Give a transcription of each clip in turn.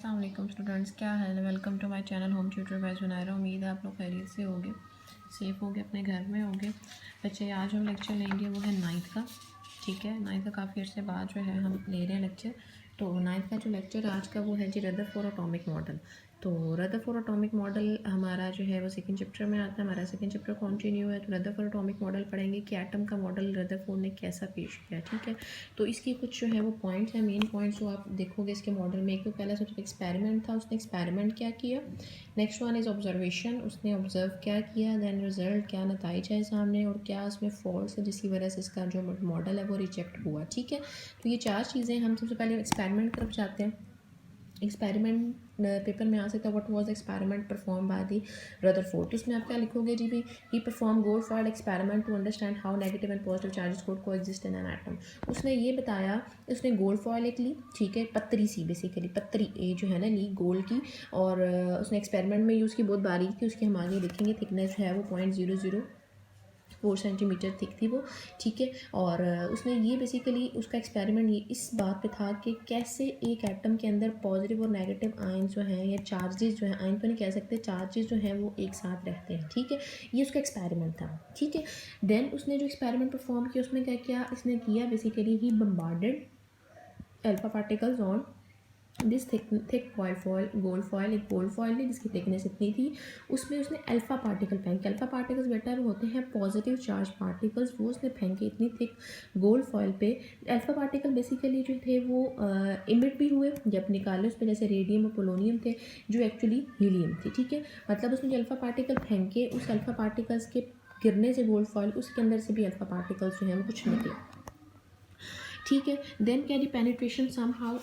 अस्सलाम वालेकुम स्टूडेंट्स, क्या हाल है। Welcome to my channel home tutor by Junaira. उम्मीद है आप लोग खैरियत से होंगे, सेफ़ होंगे, अपने घर में होंगे। बच्चे आज हम लेक्चर लेंगे वो है नाइन्थ का। ठीक है, नाइन्थ का काफ़ी अर्से बाद जो है हम ले रहे हैं लेक्चर। तो नाइन्थ का जो लेक्चर आज का वो है जी रदरफोर्ड एटॉमिक मॉडल। तो रदरफोर्ड एटॉमिक मॉडल हमारा जो है वो सेकंड चैप्टर में आता है। हमारा सेकंड चैप्टर कंटिन्यू है। तो रदरफोर्ड एटॉमिक मॉडल पढ़ेंगे कि एटम का मॉडल रदरफोर्ड ने कैसा पेश किया। ठीक है, तो इसके कुछ जो है वो पॉइंट्स हैं, मेन पॉइंट्स जो आप देखोगे इसके मॉडल में। एक तो पहला सबसे एक्सपेरिमेंट था, उसने एक्सपेरिमेंट क्या किया। नेक्स्ट वन इज़ ऑब्जर्वेशन, उसने ऑब्जर्व क्या किया। देन रिजल्ट, क्या नताइज है सामने और क्या उसमें फॉल्ट है जिसकी वजह से इसका जो मॉडल है वो रिजेक्ट हुआ। ठीक है, तो ये चार चीज़ें। हम सबसे पहले एक्सपेरिमेंट की तरफ जाते हैं। एक्सपेरिमेंट पेपर में आ सकता है what was experiment perform by the Rutherford. तो इसमें आप क्या लिखोगे जी भी ही perform gold foiled experiment to understand how negative and positive charges could coexist in an atom. उसने ये बताया, उसने गोल्ड फॉइल एक ली, ठीक है, पतरी सी, बेसिकली पतरी ए जो है ना ली गोल्ड की, और उसने एक्सपेरिमेंट में यूज़ की, बहुत बारीक थी, उसकी हम आगे देखेंगे। थिकनेस जो है वो 0.004 सेंटीमीटर थिक थी वो। ठीक है, और उसने ये बेसिकली उसका एक्सपेरिमेंट ये इस बात पे था कि कैसे एक एटम के अंदर पॉजिटिव और नेगेटिव आयन जो हैं या चार्जेस जो हैं, आयन तो नहीं कह सकते, चार्जेस जो हैं वो एक साथ रहते हैं। ठीक है, ये उसका एक्सपेरिमेंट था। ठीक है, देन उसने जो एक्सपेरिमेंट परफॉर्म किया उसमें क्या किया, इसने किया basically he bombarded alpha particles on this thick gold foil. एक गोल्ड फॉयल है जिसकी थिकनेस इतनी थी, उसमें उसने अल्फ़ा पार्टिकल फेंके। अल्फ़ा पार्टिकल्स बेटा वो होते हैं पॉजिटिव चार्ज पार्टिकल्स, वो उसने फेंके इतनी थिक गोल्ड फॉयल पे। अल्फ़ा पार्टिकल बेसिकली जो थे वो इमिट भी हुए जब निकाले उस पर, जैसे रेडियम और पोलोनियम थे जो एक्चुअली हीलियम थे। ठीक है, मतलब उसने जो अल्फ़ा पार्टिकल फेंके, उस अल्फ़ा पार्टिकल्स के गिरने से गोल्ड फॉयल, उसके अंदर से भी अल्फ़ा पार्टिकल्स जो हैं वो कुछ निकले। ठीक है, देन क्या दी पेनिट्रेशन सम हाउ,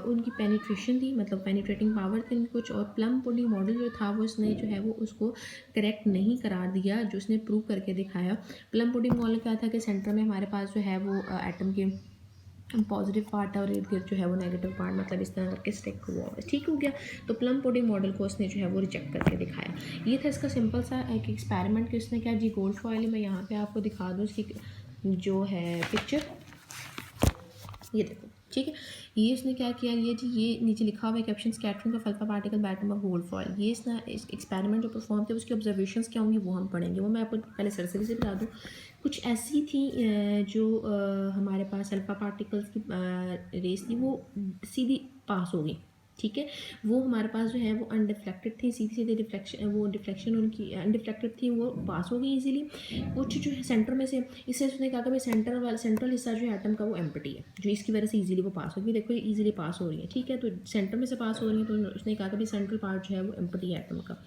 उनकी पेनिट्रेशन थी, मतलब पेनिट्रेटिंग पावर थी उनकी कुछ। और प्लम पुडिंग मॉडल जो था वो इसने जो है वो उसको करेक्ट नहीं करार दिया, जो उसने प्रूव करके दिखाया। प्लम पुडिंग मॉडल क्या था कि सेंटर में हमारे पास जो है वो एटम के पॉजिटिव पार्ट और इर्द गिर्द जो है वो नेगेटिव पार्ट, मतलब इस तरह करके स्टिक हुआ है। ठीक हो गया, तो प्लम पुडिंग मॉडल को उसने जो है वो रिजेक्ट करके दिखाया। ये था इसका सिंपल सा एक एक्सपेरिमेंट कि उसने क्या जी गोल्ड फॉयल, मैं यहाँ पे आपको दिखा दूँ इसकी जो है पिक्चर, ये देखो। ठीक है, ये इसने क्या किया, ये जी ये नीचे लिखा हुआ है caption, scattering of alpha particle by atom of gold foil. ये इसने एक्सपेरिमेंट जो परफॉर्म किया उसकी ऑब्जर्वेशंस क्या होंगी वो हम पढ़ेंगे। वो मैं आपको पहले सरसरी से बता दूँ। कुछ ऐसी थी जो हमारे पास अल्फा पार्टिकल्स की रेस थी वो सीधी पास हो गई। ठीक है, वो हमारे पास जो है वो अनडिफ्लेक्टेड थी, सीधी सीधी डिफ्लेक्शन, वो डिफ्लेक्शन उनकी अनडिफ्लेक्टेड थी, वो पास हो गई इजीली। कुछ जो है सेंटर में से, इससे उसने कहा कि भाई सेंट्रल हिस्सा जो है एटम का वो एम्प्टी है, जो इसकी वजह से इजीली वो पास होगी। देखो ये इजीली पास हो रही है। ठीक है, तो सेंटर में से पास हो रही है, तो उसने कहा कि भाई सेंट्रल पार्ट जो है वो एम्प्टी है एटम का।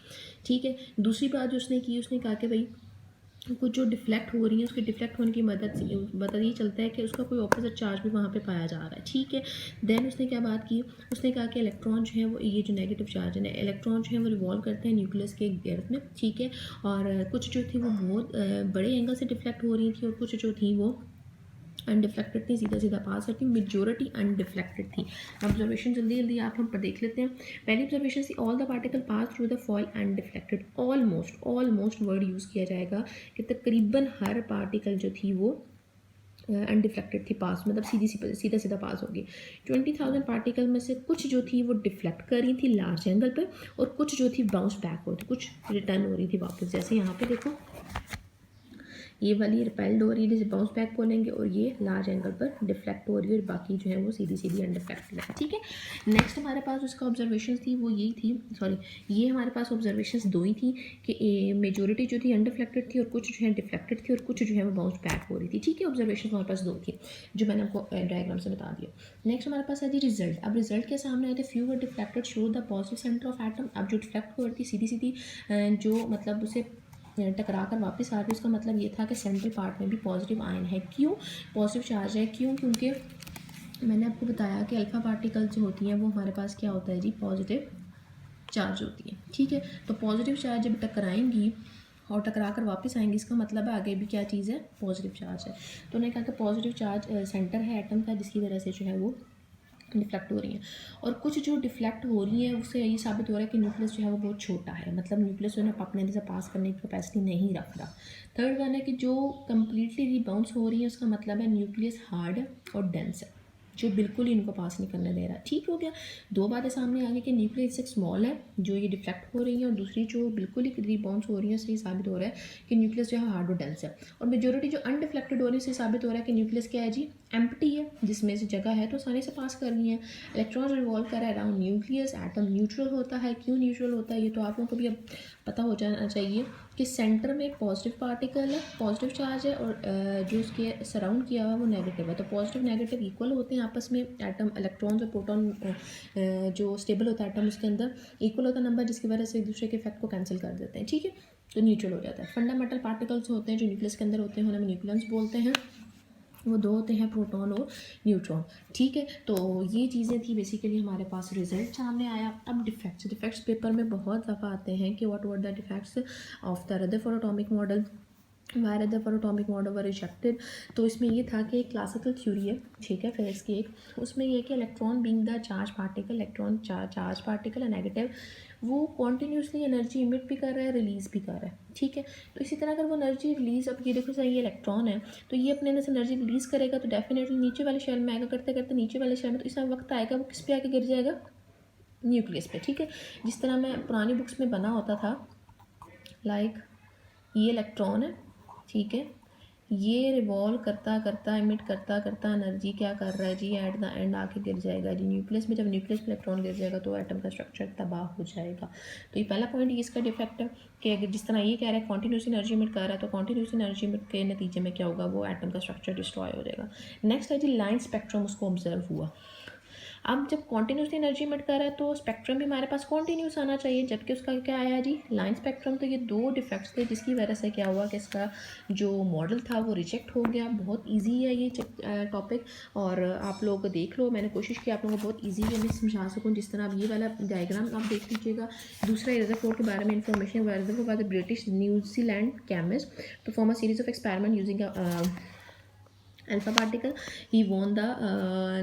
ठीक है, दूसरी बात जो उसने की, उसने कहा कि भाई कुछ जो डिफ्लेक्ट हो रही है, उसके डिफ्लेक्ट होने की मदद ये चलता है कि उसका कोई ऑपोजिट चार्ज भी वहाँ पे पाया जा रहा है। ठीक है, देन उसने क्या बात की, उसने कहा कि इलेक्ट्रॉन जो है वो, ये जो नेगेटिव चार्ज है, इलेक्ट्रॉन जो है वो रिवॉल्व करते हैं न्यूक्लियस के गिर्द में। ठीक है, और कुछ जो थी वो बहुत बड़े एंगल से डिफ्लेक्ट हो रही थी और कुछ जो थी वो अनडिफ्लेक्टेड थी, सीधा सीधा पास करती। मेजोरिटी अनडिफ्लेक्टेड थी। ऑब्जर्वेशन जल्दी जल्दी आप हम पर देख लेते हैं। पहली ऑब्जर्वेशन थी all the particle pass through the foil undeflected. Almost word use किया जाएगा कि तकरीबन हर पार्टिकल जो थी वो अनडिफ्लेक्टेड थी, पास मतलब सीधा सीधा पास होगी। 20,000 पार्टिकल में से कुछ जो थी वो डिफ्लेक्ट कर रही थी लार्ज एंगल पर, और कुछ जो थी बाउंस बैक हो रही थी, कुछ रिटर्न हो रही थी वापस। जैसे यहाँ पे देखो, ये वाली रिपेल्ड हो रही है जिसे बाउंस बैक बोलेंगे, और ये लार्ज एंगल पर डिफ्लेक्ट हो रही है, और बाकी जो है वो सीधी सीधी अनडिफ्लेक्टेड है। ठीक है, नेक्स्ट हमारे पास उसका ऑब्जर्वेशन थी वो यही थी, सॉरी ये हमारे पास ऑब्जर्वेशन दो ही थी कि मेजोरिटी जो थी अनडिफ्लेक्टेड थी और कुछ जो है डिफ्लेक्टेड थी और कुछ जो है वो बाउंस बैक हो रही थी। ठीक है, ऑब्जर्वेशन हमारे पास दो थी जो मैंने आपको डायग्राम से बता दिया। नेक्स्ट हमारे पास है जी रिजल्ट। अब रिजल्ट के सामने आए थे, few were deflected show the positive centre of atom. अब जो डिफ्लेक्ट हो रही थी सीधी सीधी जो मतलब उसे टकरा कर वापस आ रही, उसका मतलब ये था कि सेंट्रल पार्ट में भी पॉजिटिव आयन है। क्यों पॉजिटिव चार्ज है, क्यों, क्योंकि मैंने आपको बताया कि अल्फ़ा पार्टिकल्स जो होती हैं वो हमारे पास क्या होता है जी, पॉजिटिव चार्ज होती है। ठीक है, तो पॉजिटिव चार्ज जब टकराएंगी और टकरा कर वापस आएंगी, इसका मतलब है आगे भी क्या चीज़ है, पॉजिटिव चार्ज है। तो उन्होंने कहा कि पॉजिटिव चार्ज सेंटर है एटम का, जिसकी वजह से जो है वो डिफ्लेक्ट हो रही हैं। और कुछ जो डिफ्लेक्ट हो रही हैं उससे ये साबित हो रहा है कि न्यूक्लियस जो है वो बहुत छोटा है, मतलब न्यूक्लियस जो है अपने अंदर से पास करने की कैपेसिटी नहीं रख रहा। थर्ड वन है कि जो कम्प्लीटली रिबाउंस हो रही है, उसका मतलब है न्यूक्लियस हार्ड और डेंस है। जो बिल्कुल ही इनको पास नहीं करने दे रहा। ठीक हो गया। दो बातें सामने आ गई कि न्यूक्लियस एक स्मॉल है जो ये डिफ्लेक्ट हो रही है, और दूसरी जो बिल्कुल ही करीब बाउंस हो रही है, सही साबित हो रहा है कि न्यूक्लियस जो है हार्ड और डेंस है। और मेजोरिटी जो अनडिफ्लेक्टेड हो रही है, सही साबित हो रहा है कि न्यूक्लियस क्या है जी, एम्प्टी है, जिसमें से जगह है तो आसानी से पास कर रही है। इलेक्ट्रॉन रिवॉल्व कर रहा है अराउंड न्यूक्लियस। एटम न्यूट्रल होता है। क्यों न्यूट्रल होता है ये तो आप लोगों को भी अब पता हो जाना चाहिए कि सेंटर में एक पॉजिटिव पार्टिकल है, पॉजिटिव चार्ज है, और जो उसके सराउंड किया हुआ वो नेगेटिव है। तो पॉजिटिव नेगेटिव इक्वल होते हैं आपस में। एटम इलेक्ट्रॉन्स और प्रोटॉन जो स्टेबल होता है एटम उसके अंदर इक्वल होता है नंबर, जिसकी वजह से एक दूसरे के इफेक्ट को कैंसिल कर देते हैं। ठीक है, तो न्यूट्रल हो जाता है। फंडामेंटल पार्टिकल्स होते हैं जो न्यूक्लियस के अंदर होते हैं, उन्हें हम न्यूक्लियंस बोलते हैं। वो दो होते हैं, प्रोटॉन और न्यूट्रॉन। ठीक है, तो ये चीज़ें थी बेसिकली हमारे पास रिजल्ट सामने आया। अब डिफेक्ट्स पेपर में बहुत दफ़ा आते हैं कि what were the defects of the Rutherford atomic model, why Rutherford atomic model were rejected. तो इसमें ये था कि एक क्लासिकल थ्योरी है, ठीक है, फिजिक्स की एक, उसमें ये कि electron being the charge particle, electron charge particle है नेगेटिव, वो कॉन्टीन्यूसली एनर्जी इमिट भी कर रहा है, रिलीज़ भी कर रहा है। ठीक है, तो इसी तरह अगर वो एनर्जी रिलीज़, अब ये देखो सही, ये इलेक्ट्रॉन है तो ये अपने अंदर से एनर्जी रिलीज़ करेगा तो डेफिनेटली नीचे वाले शेल में आएगा, करते करते नीचे वाले शेल में, तो इस वक्त आएगा वो किस पे आके गिर जाएगा, न्यूक्लियस पे। ठीक है, जिस तरह मैं पुरानी बुक्स में बना होता था, लाइक ये इलेक्ट्रॉन है, ठीक है, ये रिवॉल्व करता करता इमिट करता करता एनर्जी क्या कर रहा है जी, एट द एंड आके गिर जाएगा जी न्यूक्लियस में। जब न्यूक्लियस में इलेक्ट्रॉन गिर जाएगा तो एटम का स्ट्रक्चर तबाह हो जाएगा। तो ये पहला पॉइंट ये इसका डिफेक्ट है कि अगर जिस तरह ये कह रहा है कॉन्टीन्यूस एनर्जी इमिट कर रहा है, तो कॉन्टीन्यूस एनर्जी इमिट के नतीजे में क्या होगा, वो एटम का स्ट्रक्चर डिस्ट्रॉय हो जाएगा। नेक्स्ट है जी लाइन स्पेक्ट्रम, उसको ऑब्जर्व हुआ। अब जब कॉन्टीन्यूसली एनर्जी इमिट कर रहा है तो स्पेक्ट्रम भी हमारे पास कॉन्टीन्यूस आना चाहिए, जबकि उसका क्या आया जी, लाइन स्पेक्ट्रम। तो ये दो डिफेक्ट्स थे जिसकी वजह से क्या हुआ कि इसका जो मॉडल था वो रिजेक्ट हो गया। बहुत इजी है ये टॉपिक, और आप लोग देख लो, मैंने कोशिश की आप लोगों को बहुत ईजी वे में समझा सकूँ। जिस तरह अब ये वाला डायग्राम आप देख लीजिएगा। दूसरा रदरफोर्ड के बारे में information, Rutherford was a British New Zealand chemist, perform a series of experiment using alpha particle. He won the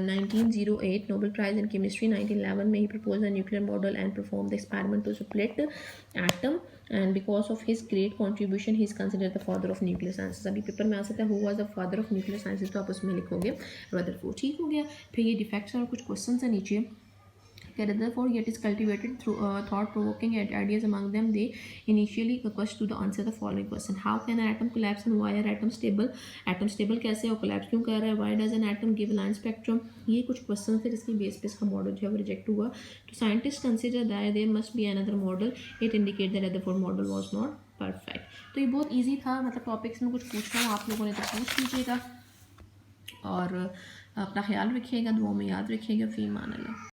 1908 Nobel Prize in Chemistry. 1911 में he proposed a nuclear model and performed the experiment to split atom, and because of his great contribution he is considered the father of nuclear sciences. अभी paper में आ सकता है who was the father of nuclear sciences, तो आप उसमें लिखोगे Rutherford. ठीक हो गया। फिर ये डिफेक्ट्स और कुछ क्वेश्चन है नीचे। Therefore, yet is cultivated through thought-provoking ideas among them. They initially request to answer the following question: How can an atom collapse and why are atoms stable? Atom stable कैसे और collapse क्यों कर रहा है? Why does an atom give line spectrum? ये कुछ question थे जिसकी बेस पे इसका मॉडल जो है वो रिजेक्ट हुआ। तो scientist consider that there must be another model, it indicate that Rutherford model was not perfect. तो ये बहुत ईजी था, मतलब टॉपिक्स में कुछ पूछ रहा हूँ आप लोगों ने तो पूछ लीजिएगा, और अपना ख्याल रखिएगा, दुआ में याद रखिएगा। फी मान अल्लाह।